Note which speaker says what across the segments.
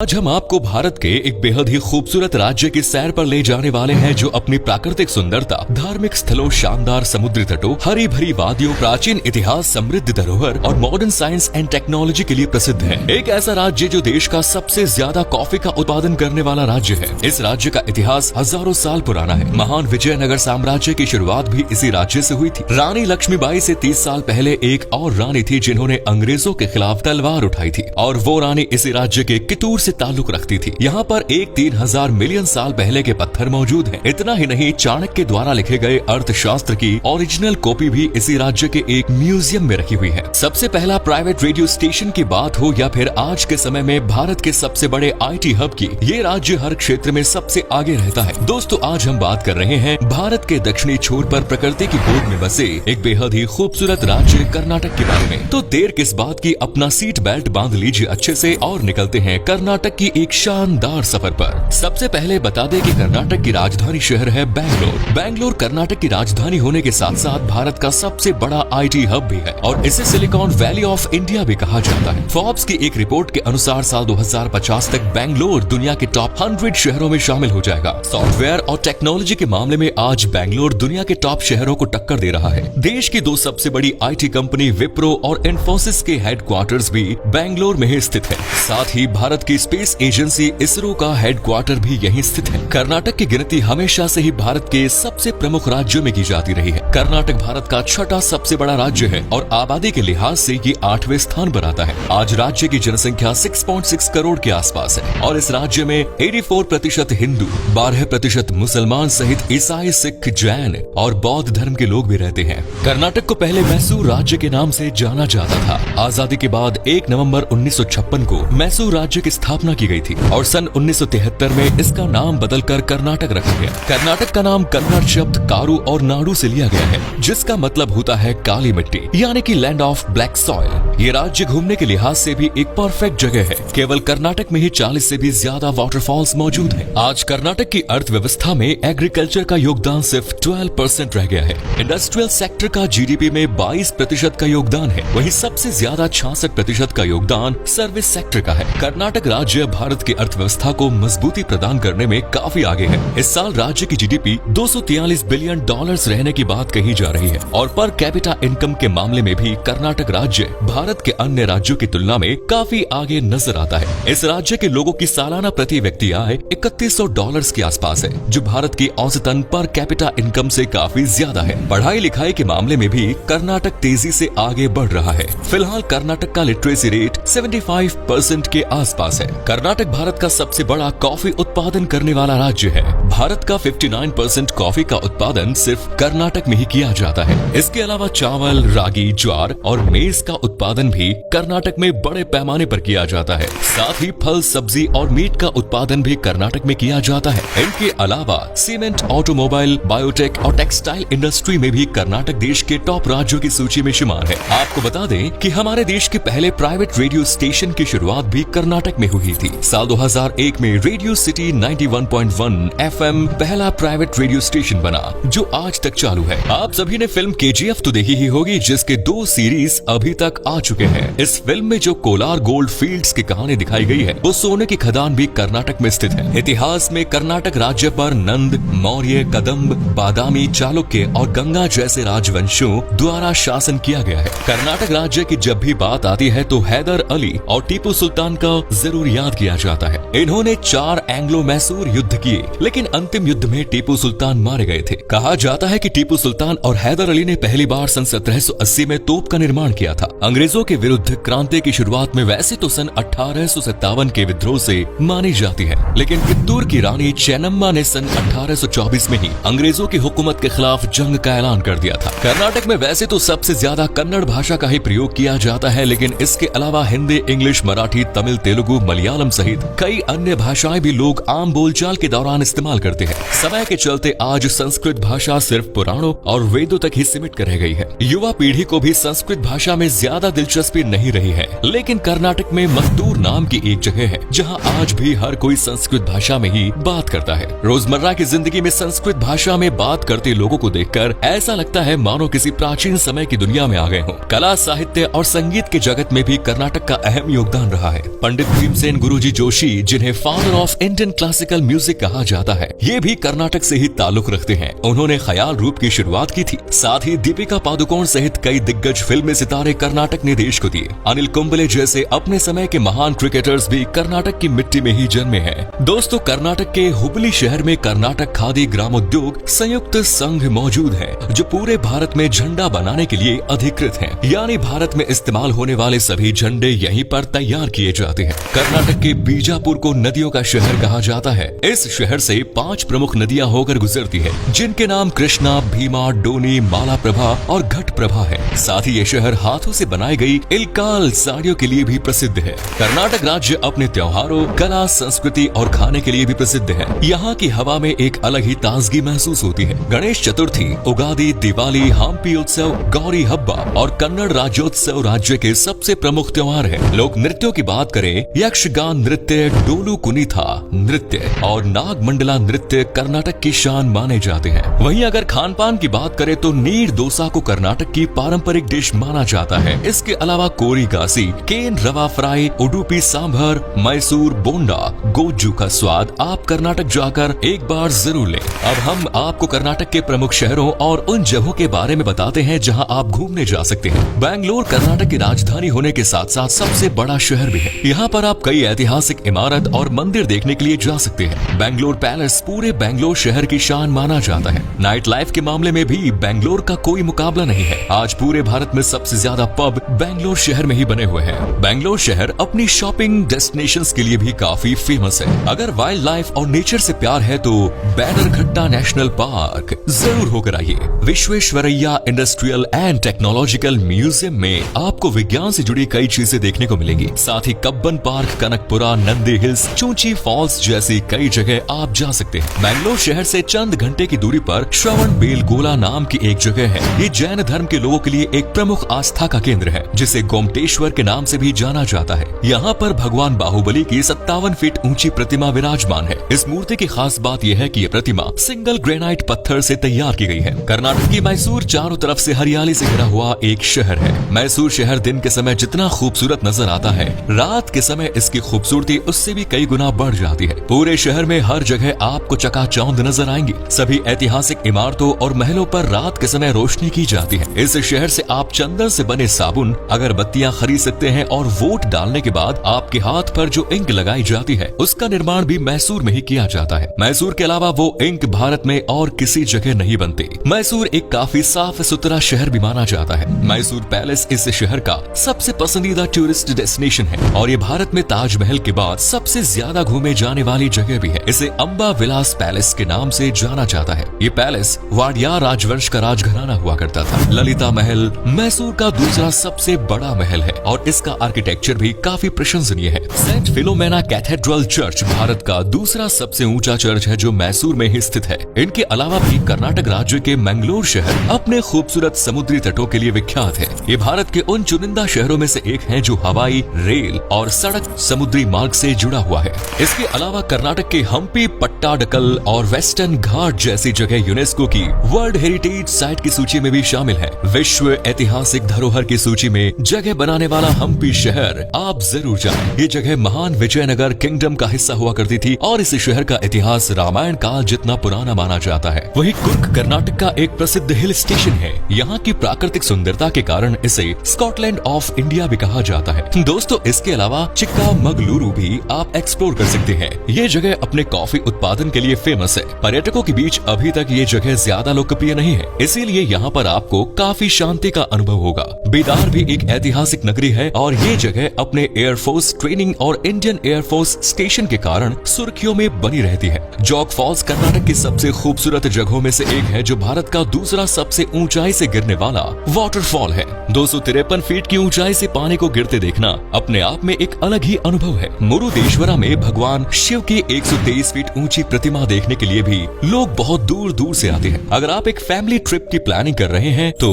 Speaker 1: आज हम आपको भारत के एक बेहद ही खूबसूरत राज्य की सैर पर ले जाने वाले हैं, जो अपनी प्राकृतिक सुंदरता, धार्मिक स्थलों, शानदार समुद्री तटों, हरी भरी वादियों, प्राचीन इतिहास, समृद्ध धरोहर और मॉडर्न साइंस एंड टेक्नोलॉजी के लिए प्रसिद्ध है। एक ऐसा राज्य जो देश का सबसे ज्यादा कॉफी का उत्पादन करने वाला राज्य है। इस राज्य का इतिहास हजारों साल पुराना है। महान विजयनगर साम्राज्य की शुरुआत भी इसी राज्य से हुई थी। रानी लक्ष्मीबाई से 30 साल पहले एक और रानी थी जिन्होंने अंग्रेजों के खिलाफ तलवार उठाई थी, और वो रानी इसी राज्य के कितूर से ताल्लुक रखती थी। यहाँ पर एक 3000 मिलियन साल पहले के पत्थर मौजूद हैं। इतना ही नहीं, चाणक्य द्वारा लिखे गए अर्थशास्त्र की ओरिजिनल कॉपी भी इसी राज्य के एक म्यूजियम में रखी हुई है। सबसे पहला प्राइवेट रेडियो स्टेशन की बात हो या फिर आज के समय में भारत के सबसे बड़े IT हब की, ये राज्य हर क्षेत्र में सबसे आगे रहता है। दोस्तों, आज हम बात कर रहे हैं भारत के दक्षिणी छोर पर प्रकृति की गोद में बसे एक बेहद ही खूबसूरत राज्य कर्नाटक के बारे में। तो देर किस बात की, अपना सीट बेल्ट बांध लीजिए अच्छे से और निकलते हैं कर्नाटक की एक शानदार सफर पर। सबसे पहले बता दें कि कर्नाटक की राजधानी शहर है बैंगलोर। बैंगलोर कर्नाटक की राजधानी होने के साथ साथ भारत का सबसे बड़ा IT हब भी है और इसे सिलिकॉन वैली ऑफ इंडिया भी कहा जाता है। फोर्ब्स की एक रिपोर्ट के अनुसार साल 2050 तक बैंगलोर दुनिया के टॉप 100 शहरों में शामिल हो जाएगा। सॉफ्टवेयर और टेक्नोलॉजी के मामले में आज बैंगलोर दुनिया के टॉप शहरों को टक्कर दे रहा है। देश की 2 सबसे बड़ी IT कंपनी विप्रो और इन्फोसिस के हेडक्वार्टर्स भी बैंगलोर में ही स्थित है। साथ ही भारत की स्पेस एजेंसी इसरो का हेडक्वार्टर भी यहीं स्थित है। कर्नाटक की गिनती हमेशा से ही भारत के सबसे प्रमुख राज्यों में की जाती रही है। कर्नाटक भारत का 6ठा सबसे बड़ा राज्य है और आबादी के लिहाज से ये 8वें स्थान पर आता है। आज राज्य की जनसंख्या 6.6 करोड़ के आसपास है और इस राज्य में 84% हिंदू, 12% मुसलमान सहित ईसाई, सिख, जैन और बौद्ध धर्म के लोग भी रहते हैं। कर्नाटक को पहले मैसूर राज्य के नाम से जाना जाता था। आजादी के बाद 1 नवंबर 1956 को मैसूर राज्य की स्थापना की गई थी और सन 1973 में इसका नाम बदलकर कर्नाटक रखा गया। कर्नाटक का नाम कन्नड़ शब्द कारू और नाडू से लिया गया है, जिसका मतलब होता है काली मिट्टी, यानी कि लैंड ऑफ ब्लैक सॉइल। ये राज्य घूमने के लिहाज से भी एक परफेक्ट जगह है। केवल कर्नाटक में ही 40 से भी ज्यादा वाटरफॉल्स मौजूद हैं। आज कर्नाटक की अर्थव्यवस्था में एग्रीकल्चर का योगदान सिर्फ 12% रह गया है। इंडस्ट्रियल सेक्टर का GDP में 22% का योगदान है। वहीं सबसे ज्यादा 66% का योगदान सर्विस सेक्टर का है। कर्नाटक राज्य भारत की अर्थव्यवस्था को मजबूती प्रदान करने में काफी आगे है। इस साल राज्य की GDP $243 बिलियन रहने की बात कही जा रही है और पर कैपिटा इनकम के मामले में भी कर्नाटक राज्य भारत के अन्य राज्यों की तुलना में काफी आगे नजर आता है। इस राज्य के लोगों की सालाना प्रति व्यक्ति आय $3100 के आसपास है, जो भारत की औसतन पर कैपिटा इनकम से काफी ज्यादा है। पढ़ाई लिखाई के मामले में भी कर्नाटक तेजी से आगे बढ़ रहा है। फिलहाल कर्नाटक का लिटरेसी रेट 75% के आसपास है। कर्नाटक भारत का सबसे बड़ा कॉफी उत्पादन करने वाला राज्य है। भारत का 59% कॉफी का उत्पादन सिर्फ कर्नाटक में ही किया जाता है। इसके अलावा चावल, रागी, ज्वार और मेज का उत्पादन भी कर्नाटक में बड़े पैमाने पर किया जाता है। साथ ही फल, सब्जी और मीट का उत्पादन भी कर्नाटक में किया जाता है। इनके अलावा सीमेंट, ऑटोमोबाइल, बायोटेक और टेक्सटाइल इंडस्ट्री में भी कर्नाटक देश के टॉप राज्यों की सूची में शुमार है। आपको बता दें कि हमारे देश के पहले प्राइवेट रेडियो स्टेशन की शुरुआत भी कर्नाटक में हुई थी। साल 2001 में रेडियो सिटी 91.1 FM पहला प्राइवेट रेडियो स्टेशन बना, जो आज तक चालू है। आप सभी ने फिल्म KGF तो देखी ही होगी, जिसके 2 सीरीज अभी तक आ चुके हैं। इस फिल्म में जो कोलार गोल्ड फील्ड्स की कहानी दिखाई गई है, वो सोने की खदान भी कर्नाटक में स्थित है। इतिहास में कर्नाटक राज्य पर नंद, मौर्य, कदम्ब, बादामी, चालुक्य और गंगा जैसे राजवंशों द्वारा शासन किया गया है। कर्नाटक राज्य की जब भी बात आती है तो हैदर अली और टीपू सुल्तान का जरूर याद किया जाता है। इन्होंने 4 एंग्लो मैसूर युद्ध किए, लेकिन अंतिम युद्ध में टीपू सुल्तान मारे गए थे। कहा जाता है कि टीपू सुल्तान और हैदर अली ने पहली बार सन 1780 में तोप का निर्माण किया था। अंग्रेजों के विरुद्ध क्रांति की शुरुआत में वैसे तो सन 1857 के विद्रोह से मानी जाती है, लेकिन कित्तूर की रानी चेन्नम्मा ने सन 1824 में ही अंग्रेजों की हुकूमत के खिलाफ जंग का ऐलान कर दिया था। कर्नाटक में वैसे तो सबसे ज्यादा कन्नड़ भाषा का ही प्रयोग किया जाता है, लेकिन इसके अलावा हिंदी, इंग्लिश, मराठी, तमिल, तेलुगु, मलयालम सहित कई अन्य भाषाएं भी लोग आम बोलचाल के दौरान इस्तेमाल करते हैं। समय के चलते आज संस्कृत भाषा सिर्फ पुराणों और वेदों तक ही सीमित कर रह गई है। युवा पीढ़ी को भी संस्कृत भाषा में ज्यादा दिलचस्पी नहीं रही है, लेकिन कर्नाटक में मत्तूर नाम की एक जगह है जहां आज भी हर कोई संस्कृत भाषा में ही बात करता है। रोजमर्रा की जिंदगी में संस्कृत भाषा में बात करते लोगों को देखकर ऐसा लगता है मानो किसी प्राचीन समय की दुनिया में आ गए हों। कला, साहित्य साहित्य और संगीत के जगत में भी कर्नाटक का अहम योगदान रहा है। पंडित भीमसेन गुरुजी जोशी, जिन्हें father of Indian classical music कहा जाता है, ये भी कर्नाटक से ही ताल्लुक रखते हैं। उन्होंने ख्याल रूप की शुरुआत की थी। साथ ही दीपिका पादुकोण सहित कई दिग्गज फिल्मी सितारे कर्नाटक ने देश को दिए। अनिल कुंबले जैसे अपने समय के महान क्रिकेटर्स भी कर्नाटक की मिट्टी में ही जन्मे हैं। दोस्तों, कर्नाटक के हुबली शहर में कर्नाटक खादी ग्रामोद्योग संयुक्त संघ मौजूद है, जो पूरे भारत में झंडा बनाने के लिए अधिकृत है। यानी भारत में इस्तेमाल होने वाले सभी झंडे यहीं पर तैयार किए जाते हैं। कर्नाटक के बीजापुर को नदियों का शहर कहा जाता है। इस शहर से 5 प्रमुख नदियां होकर गुजरती है, जिनके नाम कृष्णा, भीमा, डोनी, मालाप्रभा और घटप्रभा है। साथ ही ये शहर हाथों से बनाई गई इलकाल साड़ियों के लिए भी प्रसिद्ध है। कर्नाटक राज्य अपने त्योहारों, कला, संस्कृति और खाने के लिए भी प्रसिद्ध है। यहाँ की हवा में एक अलग ही ताजगी महसूस होती है। गणेश चतुर्थी, उगादी, दिवाली, हम्पी उत्सव, गौरी हब्बा और कन्नड़ राज्योत्सव राज्य के सबसे प्रमुख त्योहार है। लोक नृत्यों की बात करें, यक्षगान नृत्य, डोलू कुनीथा नृत्य और नागमंडला नृत्य कर्नाटक की शान माने जाते हैं। वहीं अगर खान पान की बात करें तो नीर डोसा को कर्नाटक की पारंपरिक डिश माना जाता है। इसके अलावा कोरी गासी, केन रवा फ्राई, उडुपी सांभर, मैसूर बोंडा, गोजू का स्वाद आप कर्नाटक जाकर एक बार जरूर लें। अब हम आपको कर्नाटक के प्रमुख शहरों और उन जगहों के बारे में बताते हैं जहां आप घूमने जा सकते हैं। बैंगलोर कर्नाटक की राजधानी होने के साथ साथ सबसे बड़ा शहर भी है। यहाँ पर आप कई ऐतिहासिक इमारत और मंदिर देखने के लिए जा सकते हैं। बैंगलोर पैलेस पूरे बैंगलोर शहर की शान माना जाता है। नाइट लाइफ के मामले में भी बैंगलोर का कोई मुकाबला नहीं है। आज पूरे भारत में सबसे ज्यादा पब बैंगलोर शहर में ही बने हुए हैं। बैंगलोर शहर अपनी शॉपिंग डेस्टिनेशंस के लिए भी काफी फेमस है। अगर वाइल्ड लाइफ और नेचर से प्यार है तो बैनरघट्टा नेशनल पार्क जरूर होकर आइए। Visvesvaraya industrial and technological museum में आपको विज्ञान से जुड़ी कई चीजें देखने को मिलेंगी। साथ ही Cubbon Park, Kanakapura, Nandi Hills, Chunchi Falls जैसी कई जगह आप जा सकते हैं। बैंगलोर शहर से चंद घंटे की दूरी पर श्रवण बेलगोला नाम की एक जगह है। ये जैन धर्म के लोगों के लिए एक प्रमुख आस्था का केंद्र है, जिसे गोमटेश्वर के नाम से भी जाना जाता है। यहाँ पर भगवान बाहुबली की 57 फीट ऊंची प्रतिमा विराजमान है। इस मूर्ति की खास बात यह है कि यह प्रतिमा सिंगल ग्रेनाइट पत्थर से तैयार की गई है। कर्नाटक की मैसूर चारों तरफ से हरियाली से घिरा हुआ एक शहर है। मैसूर शहर दिन के समय जितना खूबसूरत नजर आता है, रात के समय इसकी खूबसूरती उससे भी कई गुना बढ़ जाती है। पूरे शहर में हर जगह आपको चकाचौंध नजर आएंगी। सभी ऐतिहासिक इमारतों और महलों पर रात के समय रोशनी की जाती है। इस शहर से आप चंदन से बने साबुन, अगरबत्तियां खरीद सकते हैं और वोट डालने के बाद आपके हाथ पर जो इंक लगाई जाती है, उसका निर्माण भी मैसूर में ही किया जाता है। मैसूर के अलावा वो इंक भारत में और किसी जगह नहीं बनती। मैसूर एक काफी साफ सुथरा शहर भी माना जाता है। मैसूर पैलेस इस शहर का सबसे पसंदीदा टूरिस्ट डेस्टिनेशन है और ये भारत में ताजमहल के बाद सबसे ज्यादा घूमे जाने वाली जगह भी है। इसे अम्बा विलास पैलेस के नाम से जाना जाता है। ये पैलेस वाडियार राजवंश का राजघराना हुआ करता था। ललिता महल मैसूर का दूसरा सबसे बड़ा महल है और इसका आर्किटेक्चर भी काफी प्रशंसनीय है। Saint Philomena cathedral church Bharat का दूसरा सबसे ऊंचा चर्च है, जो मैसूर में ही स्थित है। इनके अलावा भी कर्नाटक राज्य के मैंगलोर शहर अपने खूबसूरत समुद्री तटों के लिए विख्यात है। ये भारत के उन चुनिंदा शहरों में से एक है जो हवाई, रेल और सड़क समुद्री मार्ग से जुड़ा हुआ है। इसके अलावा कर्नाटक के हम्पी, पट्टाडकल और वेस्टर्न घाट जैसी जगह यूनेस्को की वर्ल्ड हेरिटेज साइट की सूची में भी शामिल है। विश्व ऐतिहासिक धरोहर की सूची में जगह बनाने वाला हम्पी शहर आप जरूर जाएं। ये जगह महान विजयनगर किंगडम का हिस्सा हुआ करती थी और इस शहर का इतिहास रामायण काल जितना पुराना माना जाता है। वहीं कुर्ग कर्नाटक का एक प्रसिद्ध हिल स्टेशन है। यहाँ की प्राकृतिक सुंदरता के कारण इसे स्कॉटलैंड ऑफ इंडिया भी कहा जाता है। दोस्तों, इसके अलावा चिक्कामगलुरु भी आप एक्सप्लोर कर सकते हैं। ये जगह अपने कॉफी उत्पादन के लिए फेमस है। पर्यटकों के बीच अभी तक ये जगह ज्यादा लोकप्रिय नहीं है, इसीलिए यहाँ पर आपको काफी शांति का अनुभव होगा। बेदार भी एक ऐतिहासिक नगरी है और ये जगह अपने एयरफोर्स ट्रेनिंग और इंडियन एयरफोर्स स्टेशन के कारण सुर्खियों में बनी रहती है। जॉग फॉल्स कर्नाटक की सबसे खूबसूरत जगहों में से एक है, जो भारत का दूसरा सबसे ऊंचाई से गिरने वाला वाटरफॉल है। 253 फीट की ऊंचाई से पानी को गिरते देखना अपने आप में एक अलग ही अनुभव है। मुरुदेश्वरा में भगवान शिव की 123 फीट ऊंची प्रतिमा देखने के लिए भी लोग बहुत दूर दूर से आते हैं। अगर आप एक फैमिली ट्रिप की प्लानिंग कर रहे हैं तो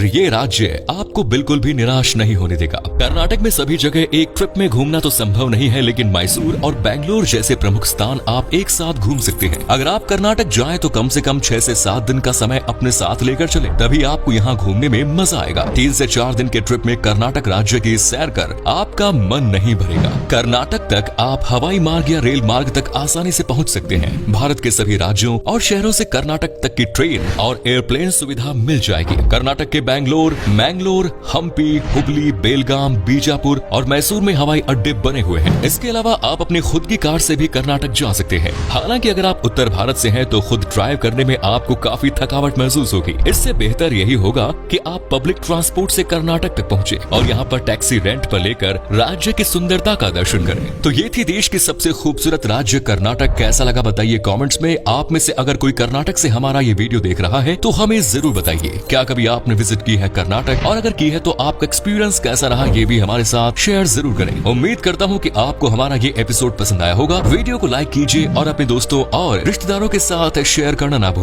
Speaker 1: ये राज्य आपको बिल्कुल भी निराश नहीं होने देगा। कर्नाटक में सभी जगह एक ट्रिप में घूमना तो संभव नहीं है, लेकिन मैसूर और बैंगलोर जैसे प्रमुख स्थान आप एक साथ घूम सकते हैं। अगर आप कर्नाटक जाएं तो कम से कम 6 से 7 दिन का समय अपने साथ लेकर चलें, तभी आपको यहाँ घूमने में मजा आएगा। 3 से 4 4 दिन के ट्रिप में कर्नाटक राज्य की सैर कर आपका मन नहीं भरेगा। कर्नाटक तक आप हवाई मार्ग या रेल मार्ग तक आसानी से पहुंच सकते हैं। भारत के सभी राज्यों और शहरों से कर्नाटक तक की ट्रेन और एयरप्लेन सुविधा मिल जाएगी। कर्नाटक के बैंगलोर, मैंगलोर, हम्पी, हुबली, बेलगाम, बीजापुर और मैसूर में हवाई अड्डे बने हुए हैं। इसके अलावा आप अपनी खुद की कार से भी कर्नाटक जा सकते हैं। हालांकि अगर आप उत्तर भारत से हैं तो खुद ड्राइव करने में आपको काफी थकावट महसूस होगी। इससे बेहतर यही होगा कि आप पब्लिक ट्रांसपोर्ट से कर्नाटक तक पहुंचे और यहाँ पर टैक्सी रेंट पर लेकर राज्य की सुंदरता का दर्शन करें। तो ये थी देश की सबसे खूबसूरत राज्य कर्नाटक। कैसा लगा बताइए कमेंट्स में। आप में से अगर कोई कर्नाटक से हमारा ये वीडियो देख रहा है तो हमें जरूर बताइए, क्या कभी आपने विजिट की है कर्नाटक, और अगर की है तो आपका एक्सपीरियंस कैसा रहा ये भी हमारे साथ शेयर जरूर करें। उम्मीद करता हूँ कि आपको हमारा ये एपिसोड पसंद आया होगा। वीडियो को लाइक कीजिए और अपने दोस्तों और रिश्तेदारों के साथ शेयर करना ना भूलें।